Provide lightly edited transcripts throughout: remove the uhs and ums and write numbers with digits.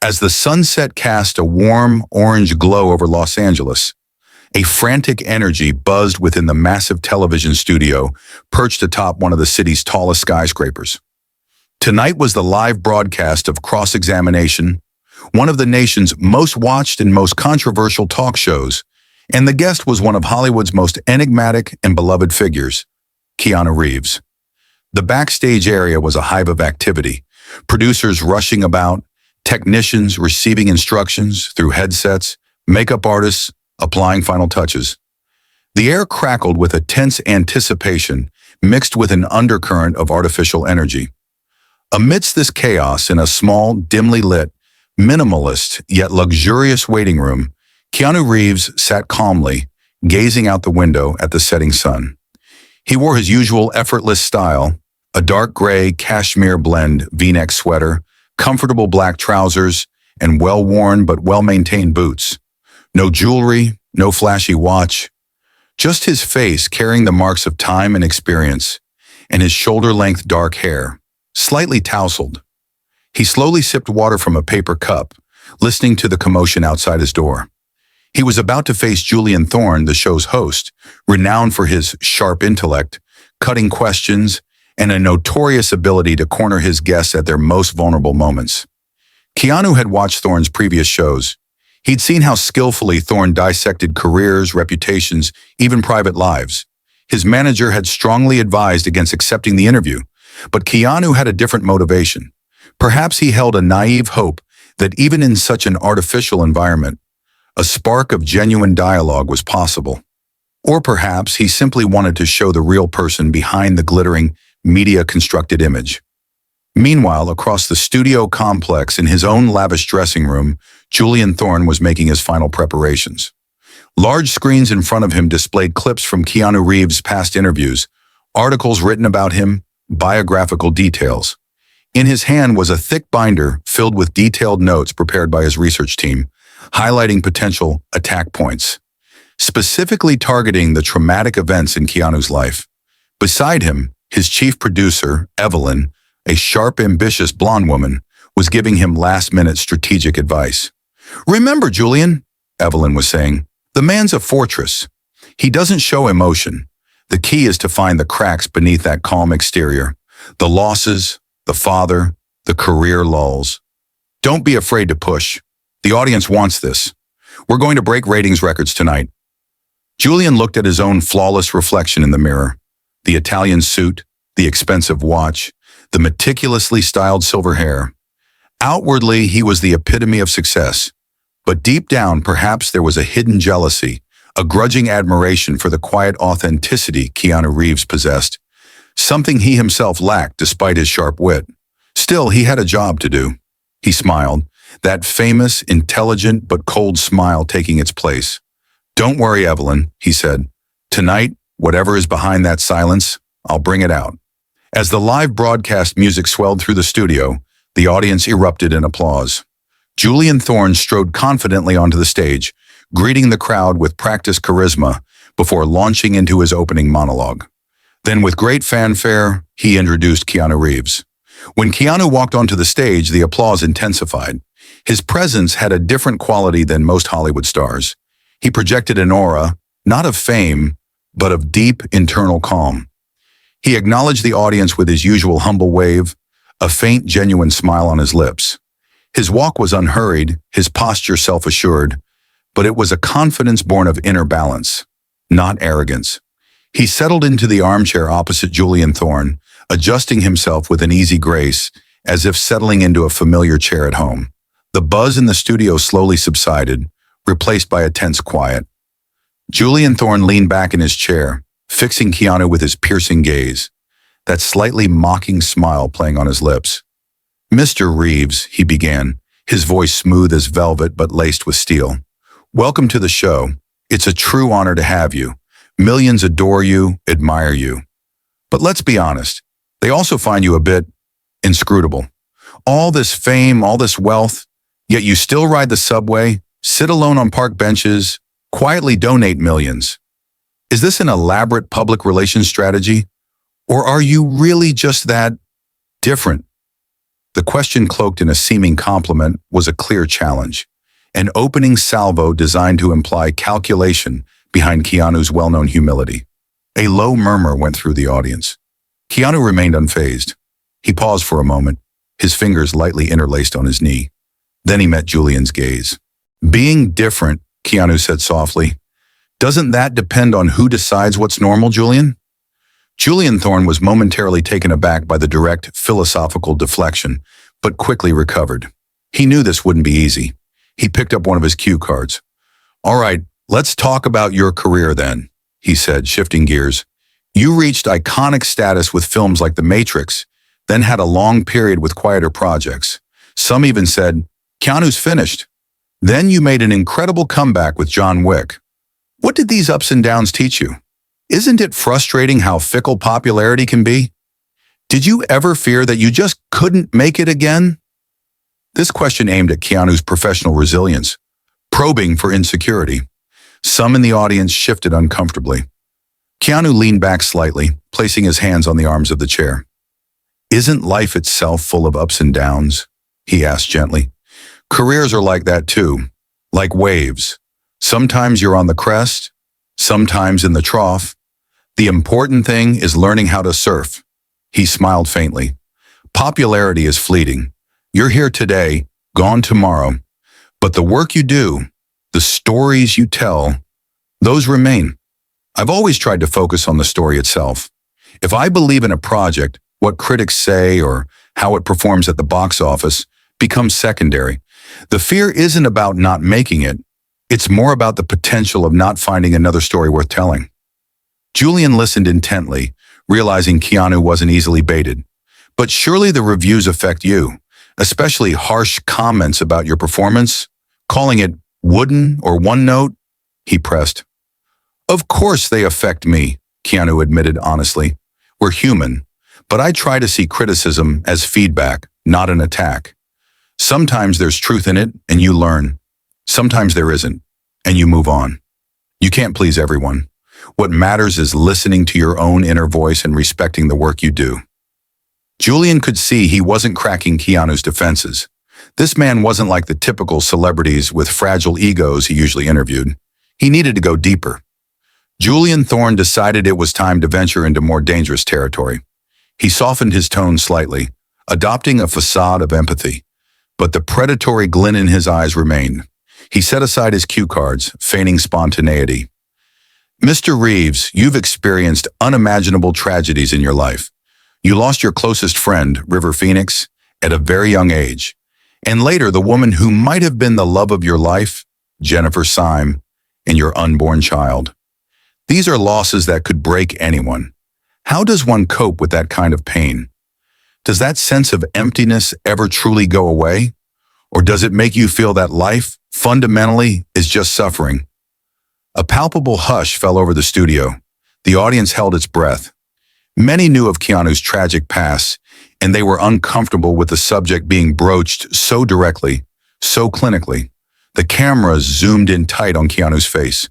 As the sunset cast a warm orange glow over Los Angeles, a frantic energy buzzed within the massive television studio perched atop one of the city's tallest skyscrapers. Tonight was the live broadcast of Cross-Examination, one of the nation's most watched and most controversial talk shows, and the guest was one of Hollywood's most enigmatic and beloved figures, Keanu Reeves. The backstage area was a hive of activity, producers rushing about, technicians receiving instructions through headsets, makeup artists applying final touches. The air crackled with a tense anticipation mixed with an undercurrent of artificial energy. Amidst this chaos, in a small, dimly lit, minimalist yet luxurious waiting room, Keanu Reeves sat calmly, gazing out the window at the setting sun. He wore his usual effortless style, a dark gray cashmere blend V-neck sweater, comfortable black trousers, and well-worn but well-maintained boots. No jewelry, no flashy watch, just his face carrying the marks of time and experience, and his shoulder-length dark hair, slightly tousled. He slowly sipped water from a paper cup, listening to the commotion outside his door. He was about to face Julian Thorne, the show's host, renowned for his sharp intellect, cutting questions, and a notorious ability to corner his guests at their most vulnerable moments. Keanu had watched Thorne's previous shows. He'd seen how skillfully Thorne dissected careers, reputations, even private lives. His manager had strongly advised against accepting the interview, but Keanu had a different motivation. Perhaps he held a naive hope that even in such an artificial environment, a spark of genuine dialogue was possible. Or perhaps he simply wanted to show the real person behind the glittering, media-constructed image. Meanwhile, across the studio complex in his own lavish dressing room, Julian Thorne was making his final preparations. Large screens in front of him displayed clips from Keanu Reeves' past interviews, articles written about him, biographical details. In his hand was a thick binder filled with detailed notes prepared by his research team, highlighting potential attack points, specifically targeting the traumatic events in Keanu's life. Beside him, his chief producer, Evelyn, a sharp, ambitious blonde woman, was giving him last-minute strategic advice. "Remember, Julian," Evelyn was saying, "the man's a fortress. He doesn't show emotion. The key is to find the cracks beneath that calm exterior, the losses, the father, the career lulls. Don't be afraid to push. The audience wants this. We're going to break ratings records tonight." Julian looked at his own flawless reflection in the mirror. The Italian suit, the expensive watch, the meticulously styled silver hair. Outwardly, he was the epitome of success. But deep down, perhaps there was a hidden jealousy, a grudging admiration for the quiet authenticity Keanu Reeves possessed, something he himself lacked despite his sharp wit. Still, he had a job to do. He smiled, that famous, intelligent but cold smile taking its place. "Don't worry, Evelyn," he said. "Tonight, whatever is behind that silence, I'll bring it out." As the live broadcast music swelled through the studio, the audience erupted in applause. Julian Thorne strode confidently onto the stage, greeting the crowd with practiced charisma before launching into his opening monologue. Then, with great fanfare, he introduced Keanu Reeves. When Keanu walked onto the stage, the applause intensified. His presence had a different quality than most Hollywood stars. He projected an aura, not of fame, but of deep internal calm. He acknowledged the audience with his usual humble wave, a faint, genuine smile on his lips. His walk was unhurried, his posture self-assured, but it was a confidence born of inner balance, not arrogance. He settled into the armchair opposite Julian Thorne, adjusting himself with an easy grace, as if settling into a familiar chair at home. The buzz in the studio slowly subsided, replaced by a tense quiet. Julian Thorne leaned back in his chair, fixing Keanu with his piercing gaze, that slightly mocking smile playing on his lips. "Mr. Reeves," he began, his voice smooth as velvet but laced with steel. "Welcome to the show. It's a true honor to have you. Millions adore you, admire you. But let's be honest, they also find you a bit inscrutable. All this fame, all this wealth, yet you still ride the subway, sit alone on park benches, quietly donate millions. Is this an elaborate public relations strategy? Or are you really just that different?" The question, cloaked in a seeming compliment, was a clear challenge, an opening salvo designed to imply calculation behind Keanu's well-known humility. A low murmur went through the audience. Keanu remained unfazed. He paused for a moment, his fingers lightly interlaced on his knee. Then he met Julian's gaze. "Being different," Keanu said softly, "doesn't that depend on who decides what's normal, Julian?" Julian Thorne was momentarily taken aback by the direct, philosophical deflection, but quickly recovered. He knew this wouldn't be easy. He picked up one of his cue cards. "All right, let's talk about your career then," he said, shifting gears. "You reached iconic status with films like The Matrix, then had a long period with quieter projects. Some even said, Keanu's finished. Then you made an incredible comeback with John Wick. What did these ups and downs teach you? Isn't it frustrating how fickle popularity can be? Did you ever fear that you just couldn't make it again?" This question aimed at Keanu's professional resilience, probing for insecurity. Some in the audience shifted uncomfortably. Keanu leaned back slightly, placing his hands on the arms of the chair. "Isn't life itself full of ups and downs?" he asked gently. "Careers are like that too, like waves. Sometimes you're on the crest, sometimes in the trough. The important thing is learning how to surf." He smiled faintly. "Popularity is fleeting. You're here today, gone tomorrow. But the work you do, the stories you tell, those remain. I've always tried to focus on the story itself. If I believe in a project, what critics say or how it performs at the box office becomes secondary. The fear isn't about not making it. It's more about the potential of not finding another story worth telling." Julian listened intently, realizing Keanu wasn't easily baited. "But surely the reviews affect you, especially harsh comments about your performance, calling it wooden or one note," he pressed. "Of course they affect me," Keanu admitted honestly. "We're human, but I try to see criticism as feedback, not an attack. Sometimes there's truth in it, and you learn. Sometimes there isn't, and you move on. You can't please everyone. What matters is listening to your own inner voice and respecting the work you do." Julian could see he wasn't cracking Keanu's defenses. This man wasn't like the typical celebrities with fragile egos he usually interviewed. He needed to go deeper. Julian Thorne decided it was time to venture into more dangerous territory. He softened his tone slightly, adopting a facade of empathy. But the predatory glint in his eyes remained. He set aside his cue cards, feigning spontaneity. "Mr. Reeves, you've experienced unimaginable tragedies in your life. You lost your closest friend, River Phoenix, at a very young age. And later, the woman who might have been the love of your life, Jennifer Syme, and your unborn child. These are losses that could break anyone. How does one cope with that kind of pain? Does that sense of emptiness ever truly go away? Or does it make you feel that life, fundamentally, is just suffering?" A palpable hush fell over the studio. The audience held its breath. Many knew of Keanu's tragic past, and they were uncomfortable with the subject being broached so directly, so clinically. The cameras zoomed in tight on Keanu's face.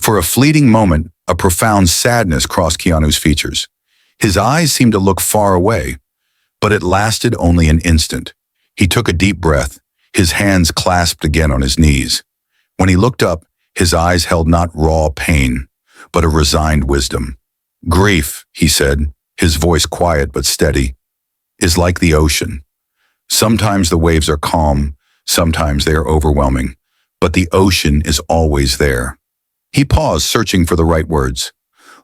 For a fleeting moment, a profound sadness crossed Keanu's features. His eyes seemed to look far away, but it lasted only an instant. He took a deep breath, his hands clasped again on his knees. When he looked up, his eyes held not raw pain, but a resigned wisdom. "Grief," he said, his voice quiet but steady, "is like the ocean. Sometimes the waves are calm, sometimes they are overwhelming, but the ocean is always there." He paused, searching for the right words.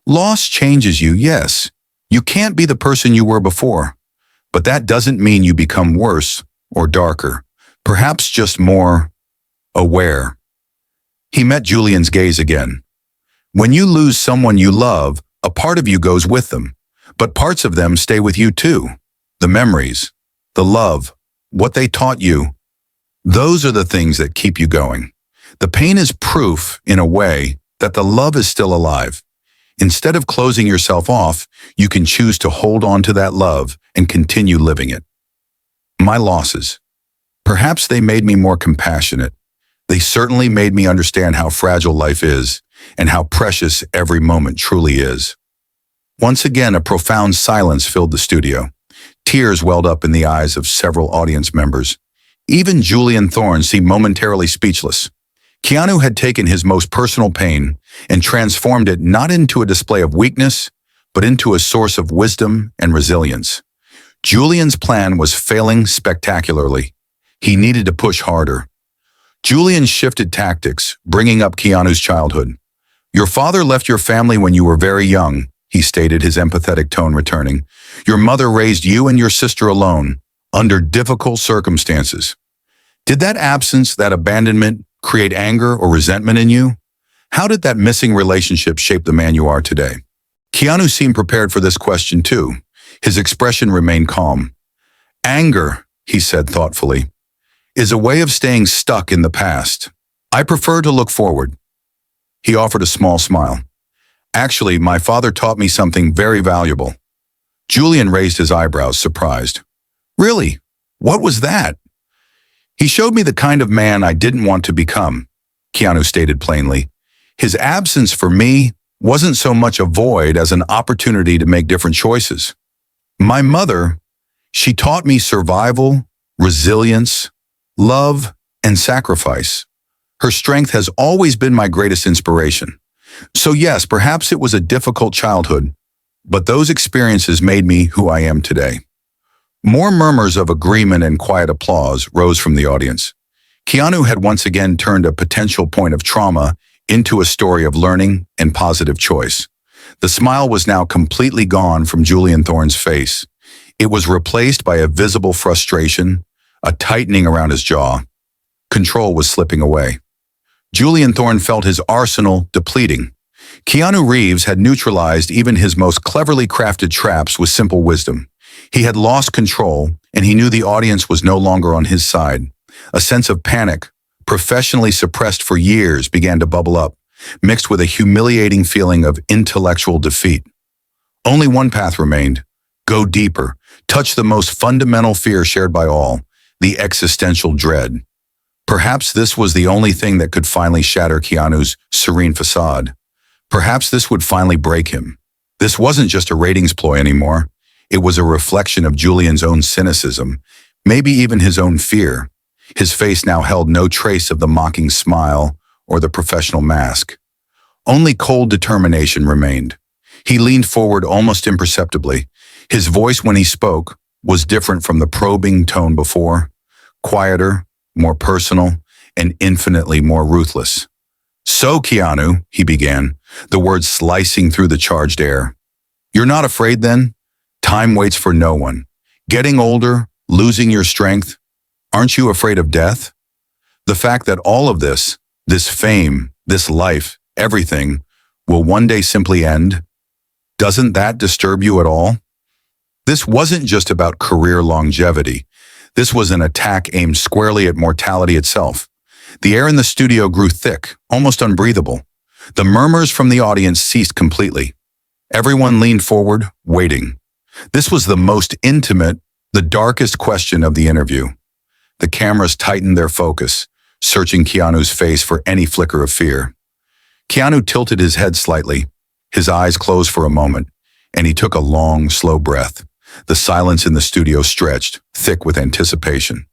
"Loss changes you, yes. You can't be the person you were before. But that doesn't mean you become worse or darker, perhaps just more aware." He met Julian's gaze again. "When you lose someone you love, a part of you goes with them, but parts of them stay with you too. The memories, the love, what they taught you, those are the things that keep you going. The pain is proof, in a way, that the love is still alive. Instead of closing yourself off, you can choose to hold on to that love and continue living it. My losses. Perhaps they made me more compassionate. They certainly made me understand how fragile life is and how precious every moment truly is." Once again, a profound silence filled the studio. Tears welled up in the eyes of several audience members. Even Julian Thorne seemed momentarily speechless. Keanu had taken his most personal pain and transformed it not into a display of weakness, but into a source of wisdom and resilience. Julian's plan was failing spectacularly. He needed to push harder. Julian shifted tactics, bringing up Keanu's childhood. "Your father left your family when you were very young," he stated, his empathetic tone returning. "Your mother raised you and your sister alone, under difficult circumstances. Did that absence, that abandonment, create anger or resentment in you? How did that missing relationship shape the man you are today?" Keanu seemed prepared for this question too. His expression remained calm. "Anger," he said thoughtfully, "is a way of staying stuck in the past. I prefer to look forward." He offered a small smile. "Actually, my father taught me something very valuable." Julian raised his eyebrows, surprised. "Really? What was that?" "He showed me the kind of man I didn't want to become," Keanu stated plainly. "His absence for me wasn't so much a void as an opportunity to make different choices. My mother, she taught me survival, resilience, love, and sacrifice. Her strength has always been my greatest inspiration. So yes, perhaps it was a difficult childhood, but those experiences made me who I am today." More murmurs of agreement and quiet applause rose from the audience. Keanu had once again turned a potential point of trauma into a story of learning and positive choice. The smile was now completely gone from Julian Thorne's face. It was replaced by a visible frustration, a tightening around his jaw. Control was slipping away. Julian Thorne felt his arsenal depleting. Keanu Reeves had neutralized even his most cleverly crafted traps with simple wisdom. He had lost control, and he knew the audience was no longer on his side. A sense of panic, professionally suppressed for years, began to bubble up, mixed with a humiliating feeling of intellectual defeat. Only one path remained: go deeper, touch the most fundamental fear shared by all, the existential dread. Perhaps this was the only thing that could finally shatter Keanu's serene facade. Perhaps this would finally break him. This wasn't just a ratings ploy anymore. It was a reflection of Julian's own cynicism, maybe even his own fear. His face now held no trace of the mocking smile or the professional mask. Only cold determination remained. He leaned forward almost imperceptibly. His voice, when he spoke, was different from the probing tone before, quieter, more personal, and infinitely more ruthless. "So, Keanu," he began, the words slicing through the charged air. "You're not afraid then? Time waits for no one. Getting older, losing your strength, aren't you afraid of death? The fact that all of this fame, this life, everything, will one day simply end? Doesn't that disturb you at all?" This wasn't just about career longevity. This was an attack aimed squarely at mortality itself. The air in the studio grew thick, almost unbreathable. The murmurs from the audience ceased completely. Everyone leaned forward, waiting. This was the most intimate, the darkest question of the interview. The cameras tightened their focus, searching Keanu's face for any flicker of fear. Keanu tilted his head slightly. His eyes closed for a moment, and he took a long, slow breath. The silence in the studio stretched, thick with anticipation.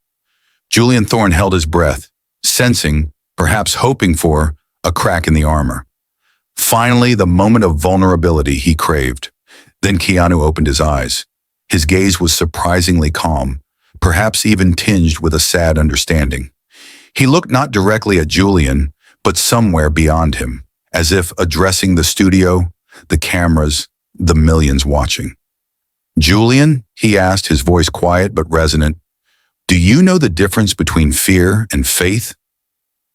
Julian Thorne held his breath, sensing, perhaps hoping for, a crack in the armor. Finally, the moment of vulnerability he craved. Then Keanu opened his eyes. His gaze was surprisingly calm, perhaps even tinged with a sad understanding. He looked not directly at Julian, but somewhere beyond him, as if addressing the studio, the cameras, the millions watching. "Julian," he asked, his voice quiet but resonant, "do you know the difference between fear and faith?"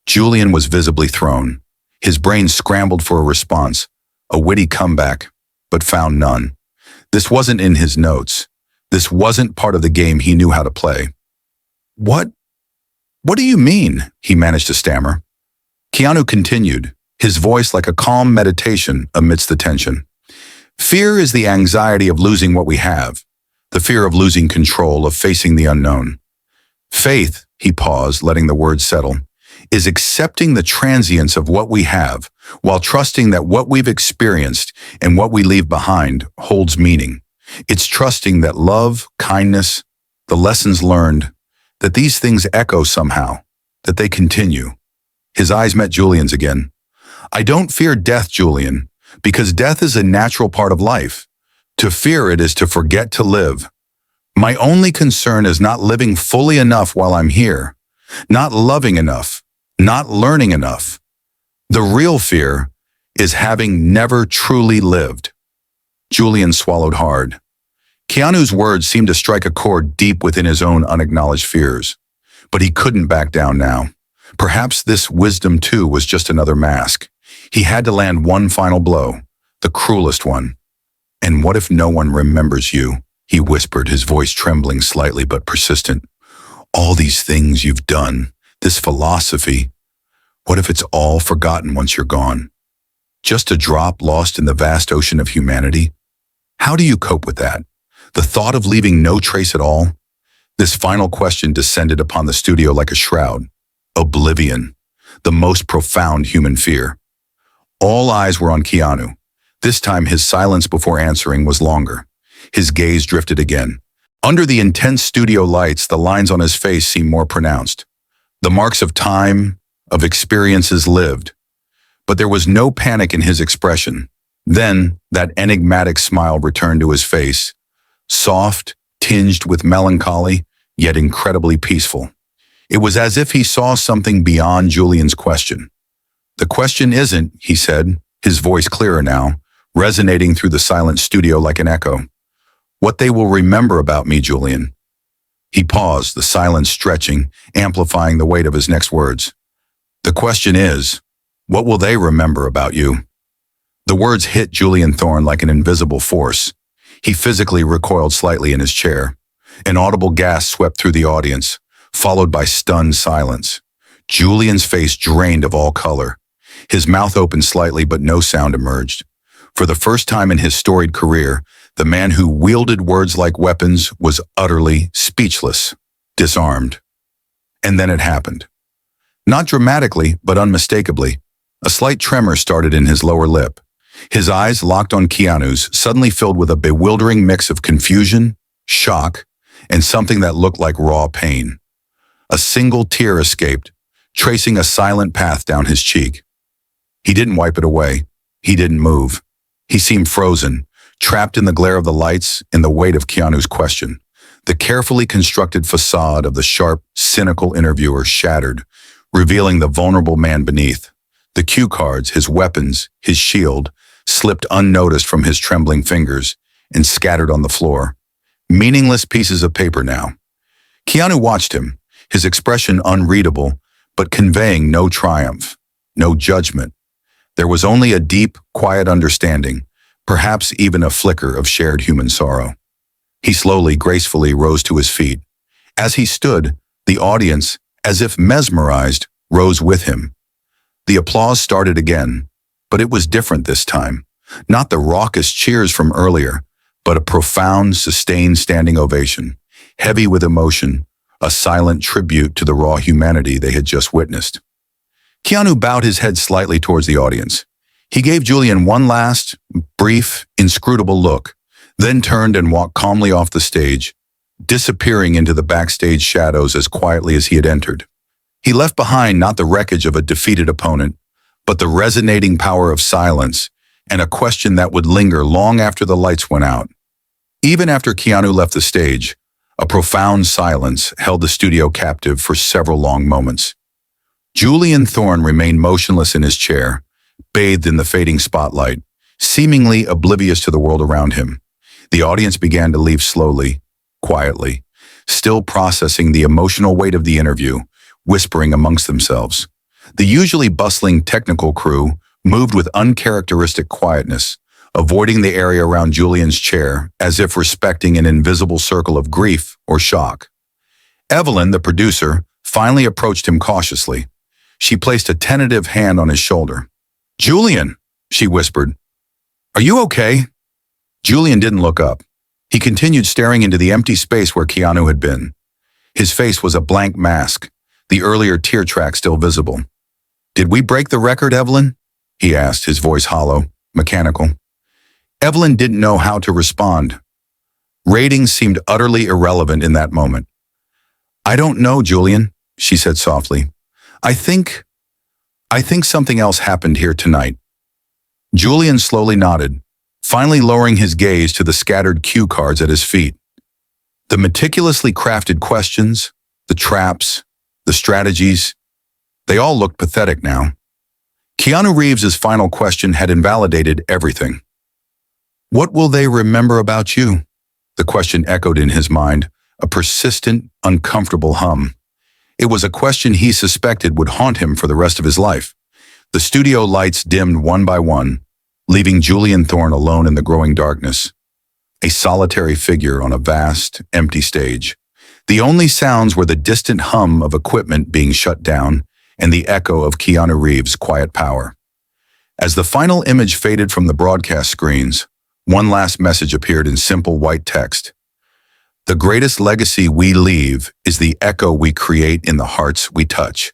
Julian was visibly thrown. His brain scrambled for a response, a witty comeback, but found none. This wasn't in his notes. This wasn't part of the game he knew how to play. What do you mean?" he managed to stammer. Keanu continued, his voice like a calm meditation amidst the tension. "Fear is the anxiety of losing what we have, the fear of losing control, of facing the unknown. Faith," he paused, letting the words settle, "is accepting the transience of what we have, while trusting that what we've experienced and what we leave behind holds meaning. It's trusting that love, kindness, the lessons learned, that these things echo somehow, that they continue. His eyes met Julian's again. I don't fear death, Julian, because death is a natural part of life. To fear it is to forget to live. My only concern is not living fully enough while I'm here, not loving enough, not learning enough. The real fear is having never truly lived. Julian swallowed hard. Keanu's words seemed to strike a chord deep within his own unacknowledged fears. But he couldn't back down now. Perhaps this wisdom too was just another mask. He had to land one final blow, the cruelest one. And what if no one remembers you? He whispered, his voice trembling slightly but persistent. All these things you've done, this philosophy, what if it's all forgotten once you're gone? Just a drop lost in the vast ocean of humanity? How do you cope with that? The thought of leaving no trace at all? This final question descended upon the studio like a shroud. Oblivion, the most profound human fear. All eyes were on Keanu. This time his silence before answering was longer. His gaze drifted again. Under the intense studio lights, the lines on his face seemed more pronounced. The marks of time, of experiences lived. But there was no panic in his expression. Then, that enigmatic smile returned to his face, soft, tinged with melancholy, yet incredibly peaceful. It was as if he saw something beyond Julian's question. The question isn't, he said, his voice clearer now, resonating through the silent studio like an echo. What they will remember about me, Julian. He paused, the silence stretching, amplifying the weight of his next words. The question is, what will they remember about you? The words hit Julian Thorne like an invisible force. He physically recoiled slightly in his chair. An audible gasp swept through the audience, followed by stunned silence. Julian's face drained of all color. His mouth opened slightly, but no sound emerged. For the first time in his storied career, the man who wielded words like weapons was utterly speechless, disarmed. And then it happened. Not dramatically, but unmistakably. A slight tremor started in his lower lip. His eyes, locked on Keanu's, suddenly filled with a bewildering mix of confusion, shock, and something that looked like raw pain. A single tear escaped, tracing a silent path down his cheek. He didn't wipe it away. He didn't move. He seemed frozen, trapped in the glare of the lights and the weight of Keanu's question. The carefully constructed facade of the sharp, cynical interviewer shattered, revealing the vulnerable man beneath. The cue cards, his weapons, his shield, slipped unnoticed from his trembling fingers and scattered on the floor. Meaningless pieces of paper now. Keanu watched him, his expression unreadable, but conveying no triumph, no judgment. There was only a deep, quiet understanding, perhaps even a flicker of shared human sorrow. He slowly, gracefully rose to his feet. As he stood, the audience, as if mesmerized, rose with him. The applause started again, but it was different this time. Not the raucous cheers from earlier, but a profound, sustained standing ovation, heavy with emotion, a silent tribute to the raw humanity they had just witnessed. Keanu bowed his head slightly towards the audience. He gave Julian one last, brief, inscrutable look, then turned and walked calmly off the stage, disappearing into the backstage shadows as quietly as he had entered. He left behind not the wreckage of a defeated opponent, but the resonating power of silence and a question that would linger long after the lights went out. Even after Keanu left the stage, a profound silence held the studio captive for several long moments. Julian Thorne remained motionless in his chair, bathed in the fading spotlight, seemingly oblivious to the world around him. The audience began to leave slowly, quietly, still processing the emotional weight of the interview, whispering amongst themselves. The usually bustling technical crew moved with uncharacteristic quietness, avoiding the area around Julian's chair as if respecting an invisible circle of grief or shock. Evelyn, the producer, finally approached him cautiously. She placed a tentative hand on his shoulder. "Julian," she whispered, "are you okay?" Julian didn't look up. He continued staring into the empty space where Keanu had been. His face was a blank mask, the earlier tear track still visible. "Did we break the record, Evelyn?" he asked, his voice hollow, mechanical. Evelyn didn't know how to respond. Ratings seemed utterly irrelevant in that moment. "I don't know, Julian," she said softly. I think something else happened here tonight." Julian slowly nodded, finally lowering his gaze to the scattered cue cards at his feet. The meticulously crafted questions, the traps, the strategies, they all looked pathetic now. Keanu Reeves' final question had invalidated everything. "What will they remember about you?" The question echoed in his mind, a persistent, uncomfortable hum. It was a question he suspected would haunt him for the rest of his life. The studio lights dimmed one by one, leaving Julian Thorne alone in the growing darkness, a solitary figure on a vast, empty stage. The only sounds were the distant hum of equipment being shut down and the echo of Keanu Reeves' quiet power. As the final image faded from the broadcast screens, one last message appeared in simple white text. "The greatest legacy we leave is the echo we create in the hearts we touch."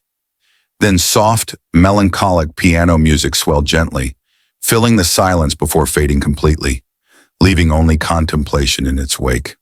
Then soft, melancholic piano music swelled gently, filling the silence before fading completely, leaving only contemplation in its wake.